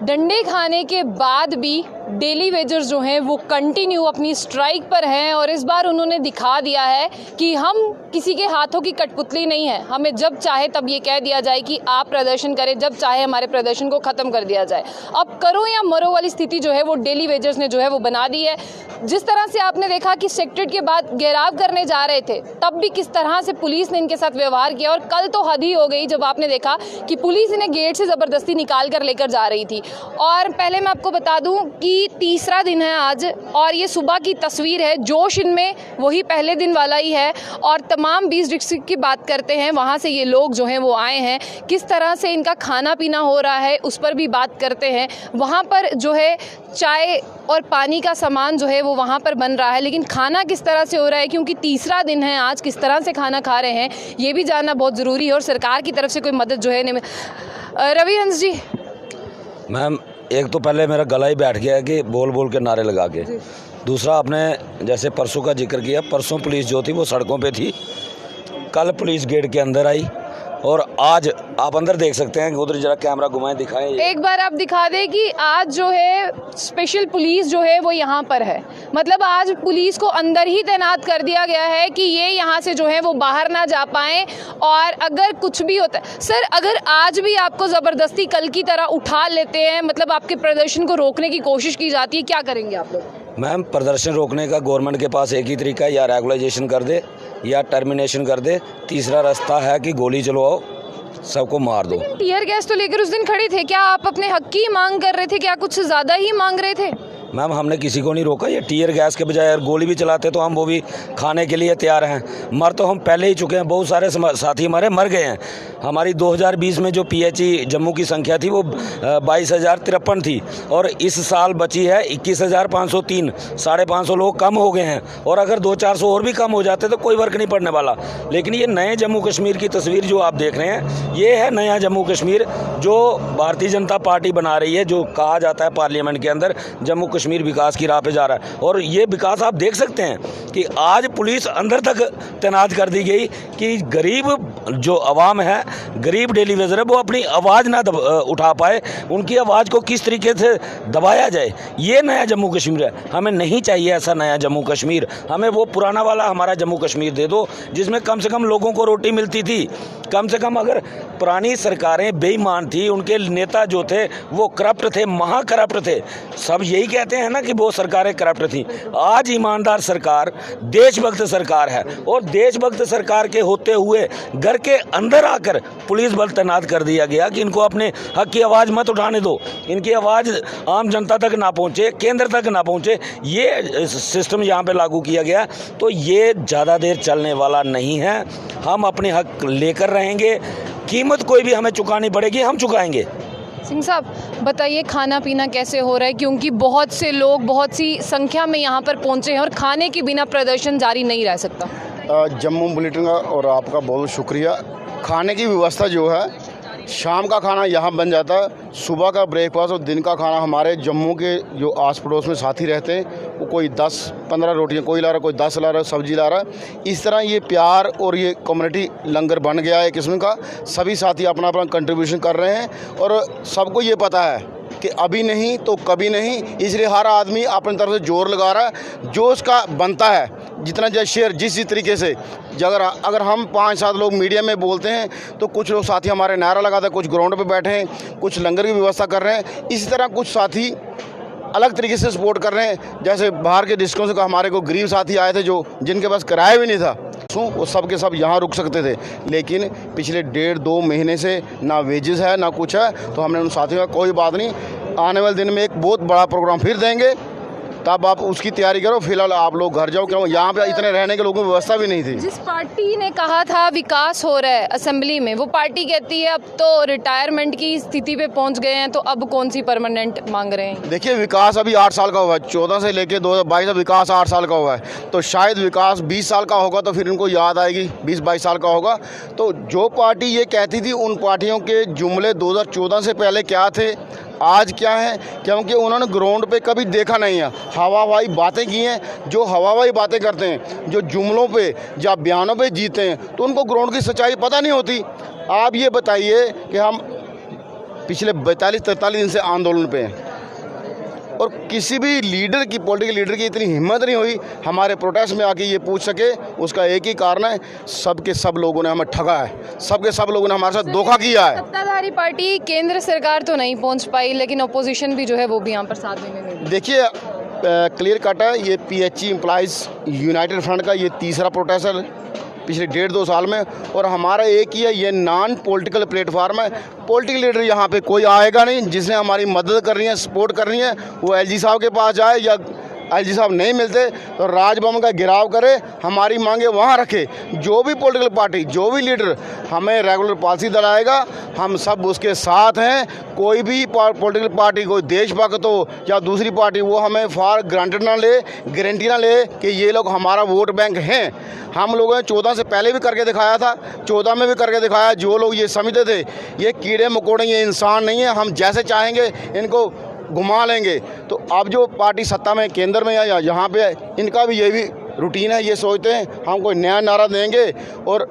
डंडे खाने के बाद भी डेली वेजर्स जो हैं वो कंटिन्यू अपनी स्ट्राइक पर हैं और इस बार उन्होंने दिखा दिया है कि हम किसी के हाथों की कठपुतली नहीं है। हमें जब चाहे तब ये कह दिया जाए कि आप प्रदर्शन करें, जब चाहे हमारे प्रदर्शन को ख़त्म कर दिया जाए। अब करो या मरो वाली स्थिति जो है वो डेली वेजर्स ने जो है वो बना दी है। जिस तरह से आपने देखा कि सेक्रेटरीट के बाद घेराव करने जा रहे थे, तब भी किस तरह से पुलिस ने इनके साथ व्यवहार किया और कल तो हद ही हो गई जब आपने देखा कि पुलिस इन्हें गेट से ज़बरदस्ती निकाल कर लेकर जा रही थी। और पहले मैं आपको बता दूं कि तीसरा दिन है आज और ये सुबह की तस्वीर है। जोश इनमें वही पहले दिन वाला ही है और तमाम 20 डिस्ट्रिक्ट की बात करते हैं, वहाँ से ये लोग जो हैं वो आए हैं। किस तरह से इनका खाना पीना हो रहा है उस पर भी बात करते हैं। वहाँ पर जो है चाय और पानी का सामान जो है वो वहाँ पर बन रहा है, लेकिन खाना किस तरह से हो रहा है क्योंकि तीसरा दिन है आज, किस तरह से खाना खा रहे हैं ये भी जानना बहुत ज़रूरी है और सरकार की तरफ से कोई मदद जो है नहीं। रवि हंस जी। मैम, एक तो पहले मेरा गला ही बैठ गया है कि बोल बोल के नारे लगा के। दूसरा, आपने जैसे परसों का जिक्र किया, परसों पुलिस जो थी वो सड़कों पे थी, कल पुलिस गेट के अंदर आई और आज आप अंदर देख सकते हैं कि उधर जरा कैमरा घुमाएं, दिखाएं। एक बार आप दिखा दें कि आज जो है स्पेशल पुलिस जो है वो यहाँ पर है। मतलब आज पुलिस को अंदर ही तैनात कर दिया गया है कि ये यहाँ से जो है वो बाहर ना जा पाएं और अगर कुछ भी होता है। सर, अगर आज भी आपको ज़बरदस्ती कल की तरह उठा लेते हैं, मतलब आपके प्रदर्शन को रोकने की कोशिश की जाती है, क्या करेंगे आप लोग? मैम, प्रदर्शन रोकने का गवर्नमेंट के पास एक ही तरीका है, या रेगुलाइजेशन कर दे या टर्मिनेशन कर दे। तीसरा रास्ता है कि गोली चलवाओ, सबको मार दो। टीयर गैस तो लेकर उस दिन खड़े थे, क्या आप अपने हक की मांग कर रहे थे? क्या कुछ ज़्यादा ही मांग रहे थे? मैम, हमने किसी को नहीं रोका। ये टीयर गैस के बजाय अगर गोली भी चलाते तो हम वो भी खाने के लिए तैयार हैं। मर तो हम पहले ही चुके हैं, बहुत सारे साथी हमारे मर गए हैं। हमारी 2020 में जो PHE जम्मू की संख्या थी वो 22,053 थी और इस साल बची है 21,503। 550 लोग कम हो गए हैं और अगर 200-400 और भी कम हो जाते तो कोई फर्क नहीं पड़ने वाला। लेकिन ये नए जम्मू कश्मीर की तस्वीर जो आप देख रहे हैं, ये है नया जम्मू कश्मीर जो भारतीय जनता पार्टी बना रही है, जो कहा जाता है पार्लियामेंट के अंदर जम्मू कश्मीर विकास की राह पे जा रहा है। और ये विकास आप देख सकते हैं कि आज पुलिस अंदर तक तैनात कर दी गई कि गरीब जो आवाम है, गरीब डेली वेजर है, वो अपनी आवाज़ ना उठा पाए, उनकी आवाज़ को किस तरीके से दबाया जाए। ये नया जम्मू कश्मीर है। हमें नहीं चाहिए ऐसा नया जम्मू कश्मीर। हमें वो पुराना वाला हमारा जम्मू कश्मीर दे दो जिसमें कम से कम लोगों को रोटी मिलती थी। कम से कम अगर पुरानी सरकारें बेईमान थी, उनके नेता जो थे वो करप्ट थे, महा करप्ट थे। सब यही कहते हैं ना कि वो सरकारें करप्ट थी। आज ईमानदार सरकार, देशभक्त सरकार है और देशभक्त सरकार के होते हुए घर के अंदर आकर पुलिस बल तैनात कर दिया गया कि इनको अपने हक की आवाज़ मत उठाने दो, इनकी आवाज़ आम जनता तक ना पहुँचे, केंद्र तक ना पहुँचे। ये सिस्टम यहाँ पे लागू किया गया, तो ये ज़्यादा देर चलने वाला नहीं है। हम अपने हक लेकर रहेंगे, कीमत कोई भी हमें चुकानी पड़ेगी, हम चुकाएंगे। सिंह साहब, बताइए खाना पीना कैसे हो रहा है क्योंकि बहुत से लोग बहुत सी संख्या में यहाँ पर पहुँचे हैं और खाने के बिना प्रदर्शन जारी नहीं रह सकता। जम्मू बुलेटिन का और आपका बहुत शुक्रिया। खाने की व्यवस्था जो है, शाम का खाना यहाँ बन जाता है, सुबह का ब्रेकफास्ट और दिन का खाना हमारे जम्मू के जो आस पड़ोस में साथी रहते हैं वो कोई 10-15 रोटियाँ कोई ला रहा है, कोई 10 ला रहा है, सब्जी ला रहा है। इस तरह ये प्यार और ये कम्युनिटी लंगर बन गया है किस्म का। सभी साथी अपना अपना कंट्रीब्यूशन कर रहे हैं और सबको ये पता है कि अभी नहीं तो कभी नहीं, इसलिए हर आदमी अपनी तरफ से जोर लगा रहा है जो उसका बनता है, जितना जो शेयर जिस तरीके से। अगर हम 5-7 लोग मीडिया में बोलते हैं तो कुछ लोग साथी हमारे नारा लगाते हैं, कुछ ग्राउंड पे बैठे हैं, कुछ लंगर की व्यवस्था कर रहे हैं। इसी तरह कुछ साथी अलग तरीके से सपोर्ट कर रहे हैं। जैसे बाहर के डिस्ट्रिक्टों से हमारे को गरीब साथी आए थे जिनके पास किराया भी नहीं था, वो सब के सब यहाँ रुक सकते थे, लेकिन पिछले 1.5-2 महीने से ना वेजेस है ना कुछ है। तो हमने उन साथियों का कोई बात नहीं, आने वाले दिन में एक बहुत बड़ा प्रोग्राम फिर देंगे, तब आप उसकी तैयारी करो। फिलहाल आप लोग घर जाओ, क्यों यहाँ पे इतने रहने के लोगों की व्यवस्था भी नहीं थी। जिस पार्टी ने कहा था विकास हो रहा है असेंबली में, वो पार्टी कहती है अब तो रिटायरमेंट की स्थिति पे पहुंच गए हैं, तो अब कौन सी परमानेंट मांग रहे हैं? देखिए, विकास अभी 8 साल का हुआ है, 14 से लेके 2022 तक विकास 8 साल का हुआ है। तो शायद विकास 20 साल का होगा तो फिर इनको याद आएगी 20-22 साल का होगा। तो जो पार्टी ये कहती थी, उन पार्टियों के जुमले 2014 से पहले क्या थे, आज क्या है, क्योंकि उन्होंने ग्राउंड पे कभी देखा नहीं है। हवाई बातें की हैं, जो हवाई बातें करते हैं, जो जुमलों पे या बयानों पे जीते हैं, तो उनको ग्राउंड की सच्चाई पता नहीं होती। आप ये बताइए कि हम पिछले 42-43 दिन से आंदोलन पे हैं और किसी भी लीडर की, पॉलिटिकल लीडर की इतनी हिम्मत नहीं हुई हमारे प्रोटेस्ट में आके ये पूछ सके। उसका एक ही कारण है, सब लोगों ने हमें ठगा है, सब लोगों ने हमारे साथ धोखा किया है। सत्ताधारी पार्टी केंद्र सरकार तो नहीं पहुंच पाई, लेकिन अपोजिशन भी जो है वो भी यहाँ पर साथ देने नहीं। देखिए क्लियर कट है, ये PHE एम्प्लॉइज़ यूनाइटेड फ्रंट का ये तीसरा प्रोटेस्ट है पिछले 1.5-2 साल में, और हमारा एक ही है, ये नॉन पॉलिटिकल प्लेटफार्म है। पॉलिटिकल लीडर यहाँ पे कोई आएगा नहीं। जिसने हमारी मदद करनी है, सपोर्ट करनी है, वो LG साहब के पास जाए, या LG साहब नहीं मिलते तो राजभवन का घेराव करे, हमारी मांगे वहाँ रखे। जो भी पॉलिटिकल पार्टी, जो भी लीडर हमें रेगुलर पॉलिसी दिलाएगा, हम सब उसके साथ हैं। कोई भी पॉलिटिकल पार्टी, कोई देशभक्त हो या दूसरी पार्टी, वो हमें फॉर ग्रांटेड ना ले, गारंटी ना ले कि ये लोग हमारा वोट बैंक हैं। हम लोगों ने 14 से पहले भी करके दिखाया था, 14 में भी करके दिखाया। जो लोग ये समझते थे ये कीड़े मकोड़े, ये इंसान नहीं है, हम जैसे चाहेंगे इनको घुमा लेंगे, तो अब जो पार्टी सत्ता में केंद्र में है या यहाँ पे है, इनका भी ये भी रूटीन है। ये सोचते हैं हम कोई नया नारा देंगे और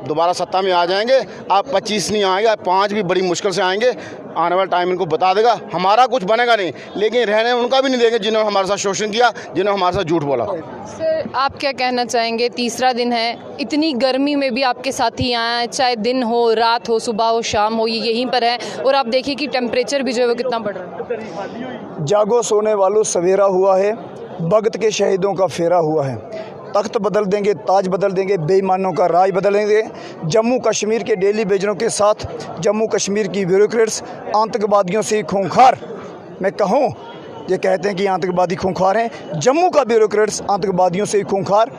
दोबारा सत्ता में आ जाएंगे। आप 25 नहीं आएंगे, आप 5 भी बड़ी मुश्किल से आएंगे। आने वाला टाइम इनको बता देगा, हमारा कुछ बनेगा नहीं, लेकिन रहने उनका भी नहीं देंगे जिन्होंने हमारे साथ शोषण किया, जिन्होंने हमारे साथ झूठ बोला। सर आप क्या कहना चाहेंगे, तीसरा दिन है, इतनी गर्मी में भी आपके साथी यहाँ हैं, चाहे दिन हो, रात हो, सुबह हो, शाम हो, ये यहीं पर है, और आप देखिए कि टेम्परेचर भी जो है वो कितना बढ़ रहा है। जागो सोने वालों सवेरा हुआ है, भगत के शहीदों का फेरा हुआ है। तख्त बदल देंगे, ताज बदल देंगे, बेईमानों का राज बदलेंगे। जम्मू कश्मीर के डेली बेजरों के साथ जम्मू कश्मीर की ब्यूरोक्रेट्स आतंकवादियों से खूंखार, मैं कहूँ ये कहते हैं कि आतंकवादी खूंखार हैं, जम्मू का ब्यूरोक्रेट्स आतंकवादियों से खूंखार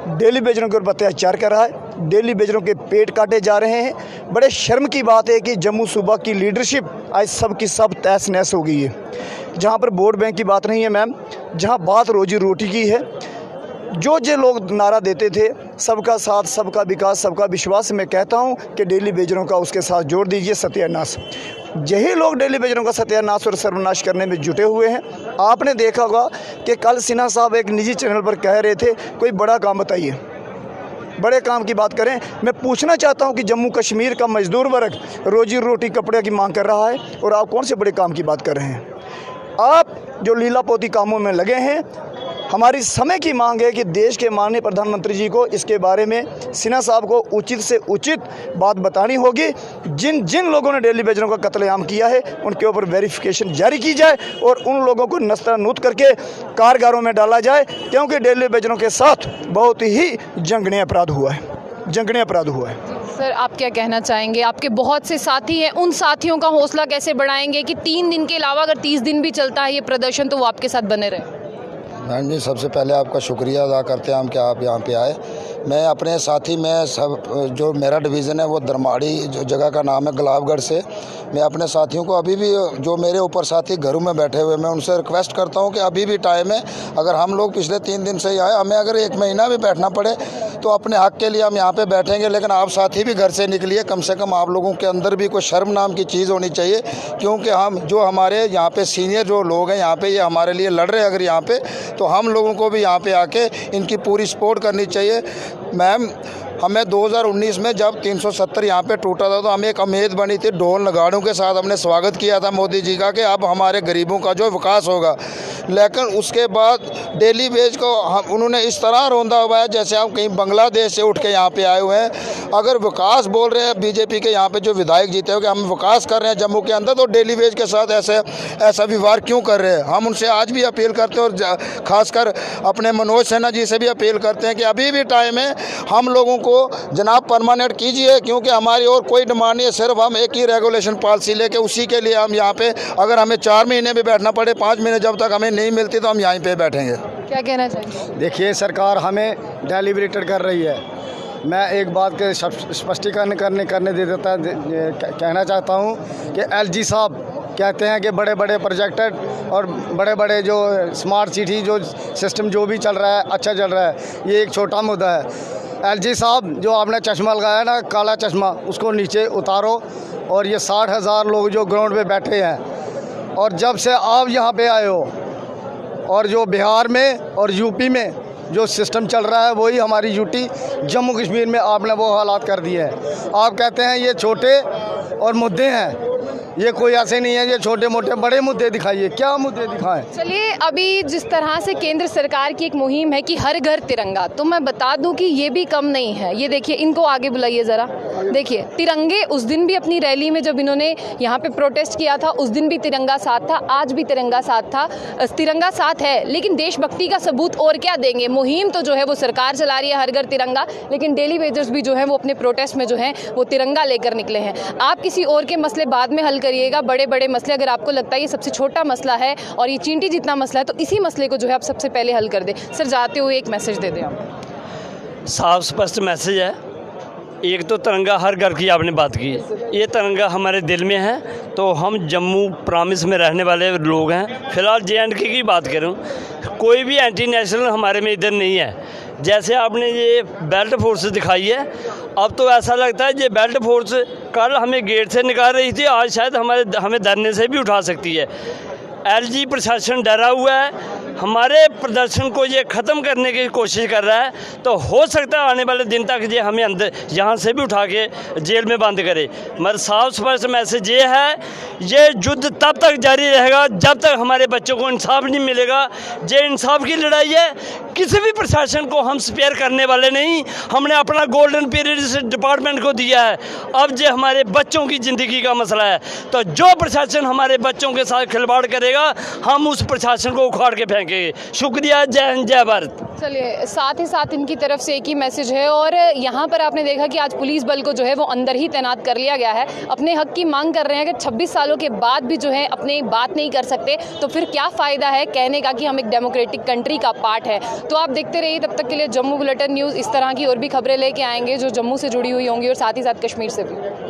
डेली बेजरों के ऊपर अत्याचार कर रहा है। डेली बेजरों के पेट काटे जा रहे हैं। बड़े शर्म की बात है कि जम्मू सूबा की लीडरशिप आज सब की सब तहस नहस हो गई है। जहाँ पर वोट बैंक की बात नहीं है मैम, जहाँ बात रोजी रोटी की है, जो लोग नारा देते थे सबका साथ, सबका विकास, सबका विश्वास, मैं कहता हूं कि डेली बेजरों का उसके साथ जोड़ दीजिए सत्यानाश। यही लोग डेली बेजरों का सत्यानाश और सर्वनाश करने में जुटे हुए हैं। आपने देखा होगा कि कल सिन्हा साहब एक निजी चैनल पर कह रहे थे कोई बड़ा काम बताइए, बड़े काम की बात करें। मैं पूछना चाहता हूं कि जम्मू कश्मीर का मजदूर वर्ग रोजी रोटी कपड़े की मांग कर रहा है और आप कौन से बड़े काम की बात कर रहे हैं? आप जो लीला पोती कामों में लगे हैं। हमारी समय की मांग है कि देश के माननीय प्रधानमंत्री जी को इसके बारे में सिन्हा साहब को उचित से उचित बात बतानी होगी। जिन जिन लोगों ने डेली बेजरों का कत्लेआम किया है उनके ऊपर वेरिफिकेशन जारी की जाए और उन लोगों को नस्तानूत करके कारागारों में डाला जाए, क्योंकि डेली बेजरों के साथ बहुत ही जंगने अपराध हुआ है। सर आप क्या कहना चाहेंगे, आपके बहुत से साथी हैं, उन साथियों का हौसला कैसे बढ़ाएंगे कि 3 दिन के अलावा अगर 30 दिन भी चलता है ये प्रदर्शन तो वो आपके साथ बने रहे? मैडम जी, सबसे पहले आपका शुक्रिया अदा करते हैं हम कि आप यहाँ पे आए। मैं अपने साथी, मैं सब जो मेरा डिवीज़न है वो दरमाड़ी जो जगह का नाम है गुलाबगढ़ से, मैं अपने साथियों को अभी भी जो मेरे ऊपर साथी घरों में बैठे हुए, मैं उनसे रिक्वेस्ट करता हूँ कि अभी भी टाइम है। अगर हम लोग पिछले 3 दिन से ही आए, हमें अगर 1 महीना भी बैठना पड़े तो अपने हक के लिए हम यहाँ पे बैठेंगे, लेकिन आप साथी भी घर से निकलिए। कम से कम आप लोगों के अंदर भी कोई शर्म नाम की चीज़ होनी चाहिए, क्योंकि हम जो हमारे यहाँ पे सीनियर जो लोग हैं यहाँ पे, ये हमारे लिए लड़ रहे हैं अगर यहाँ पे, तो हम लोगों को भी यहाँ पे आके इनकी पूरी सपोर्ट करनी चाहिए। मैम, हमें 2019 में जब 370 यहाँ पे टूटा था तो हमें एक उम्मीद बनी थी, ढोल नगाड़ों के साथ हमने स्वागत किया था मोदी जी का कि अब हमारे गरीबों का जो विकास होगा। लेकिन उसके बाद डेली वेज को उन्होंने इस तरह रौंदा हुआ है जैसे हम कहीं बांग्लादेश से उठ के यहाँ पे आए हुए हैं। अगर विकास बोल रहे हैं बीजेपी के यहाँ पे जो विधायक जीते हुए कि हम विकास कर रहे हैं जम्मू के अंदर, तो डेली वेज के साथ ऐसा व्यवहार क्यों कर रहे हैं? हम उनसे आज भी अपील करते हैं और ख़ासकर अपने मनोज सिन्हा जी से भी अपील करते हैं कि अभी भी टाइम है, हम लोगों को जनाब परमानेंट कीजिए, क्योंकि हमारी और कोई डिमांड नहीं है। सिर्फ हम एक ही रेगुलेशन पॉलिसी लेके उसी के लिए हम यहाँ पे, अगर हमें 4 महीने भी बैठना पड़े, 5 महीने जब तक हमें नहीं मिलती तो हम यहीं पे बैठेंगे। क्या कहना चाहिए? देखिए, सरकार हमें डेलिब्रेटेड कर रही है। मैं एक बात के स्पष्टीकरण करने दे देता कहना चाहता हूँ कि LG साहब कहते हैं कि बड़े बड़े प्रोजेक्टेड और बड़े बड़े जो स्मार्ट सिटी जो सिस्टम जो भी चल रहा है अच्छा चल रहा है, ये एक छोटा मुद्दा है। LG साहब, जो आपने चश्मा लगाया ना, काला चश्मा, उसको नीचे उतारो। और ये 60,000 लोग जो ग्राउंड पे बैठे हैं, और जब से आप यहाँ पे आए हो, और जो बिहार में और यूपी में जो सिस्टम चल रहा है वही हमारी यूटी जम्मू कश्मीर में आपने वो हालात कर दिए हैं। आप कहते हैं ये छोटे और मुद्दे हैं, ये कोई ऐसे नहीं है, ये छोटे मोटे बड़े मुद्दे दिखाइए, क्या मुद्दे दिखाएं। चलिए, अभी जिस तरह से केंद्र सरकार की एक मुहिम है कि हर घर तिरंगा, तो मैं बता दूं कि ये भी कम नहीं है। ये देखिए, इनको आगे बुलाइए ज़रा। देखिए, तिरंगे उस दिन भी अपनी रैली में जब इन्होंने यहाँ पे प्रोटेस्ट किया था, उस दिन भी तिरंगा साथ था, आज भी तिरंगा साथ था, तिरंगा साथ है। लेकिन देशभक्ति का सबूत और क्या देंगे? मुहिम तो जो है वो सरकार चला रही है, हर घर तिरंगा, लेकिन डेली वेजर्स भी जो है वो अपने प्रोटेस्ट में जो है वो तिरंगा लेकर निकले हैं। आप किसी और के मसले बाद में हल करिएगा, बड़े बड़े मसले अगर आपको लगता है ये सबसे छोटा मसला है और ये चींटी जितना मसला है, तो इसी मसले को जो है आप सबसे पहले हल कर दें। सर, जाते हुए एक मैसेज दे दें आप। साफ स्पष्ट मैसेज है। एक तो तिरंगा हर घर की आपने बात की, ये तिरंगा हमारे दिल में है। तो हम जम्मू प्रामिस में रहने वाले लोग हैं। फ़िलहाल JNK की बात करूं, कोई भी एंटी नेशनल हमारे में इधर नहीं है। जैसे आपने ये बेल्ट फोर्स दिखाई है, अब तो ऐसा लगता है ये बेल्ट फोर्स कल हमें गेट से निकाल रही थी, आज शायद हमें धरने से भी उठा सकती है। LG प्रशासन डरा हुआ है, हमारे प्रदर्शन को ये ख़त्म करने की कोशिश कर रहा है। तो हो सकता है आने वाले दिन तक ये हमें अंदर यहाँ से भी उठा के जेल में बंद करे। मगर साफ स्पष्ट मैसेज ये है, ये युद्ध तब तक जारी रहेगा जब तक हमारे बच्चों को इंसाफ नहीं मिलेगा। ये इंसाफ की लड़ाई है, किसी भी प्रशासन को हम स्पेयर करने वाले नहीं। हमने अपना गोल्डन पीरियड इस डिपार्टमेंट को दिया है, अब ये हमारे बच्चों की ज़िंदगी का मसला है। तो जो प्रशासन हमारे बच्चों के साथ खिलवाड़ करेगा, हम उस प्रशासन को उखाड़ के फेंकेंगे। शुक्रिया, जय हिंद, जय भारत। चलिए, साथ ही साथ इनकी तरफ से एक ही मैसेज है, और यहाँ पर आपने देखा कि आज पुलिस बल को जो है वो अंदर ही तैनात कर लिया गया है। अपने हक की मांग कर रहे हैं कि 26 सालों के बाद भी जो है अपनी बात नहीं कर सकते, तो फिर क्या फ़ायदा है कहने का कि हम एक डेमोक्रेटिक कंट्री का पार्ट है। तो आप देखते रहिए, तब तक के लिए जम्मू बुलेटिन न्यूज़ इस तरह की और भी खबरें लेके आएंगे जो जम्मू से जुड़ी हुई होंगी और साथ ही साथ कश्मीर से भी।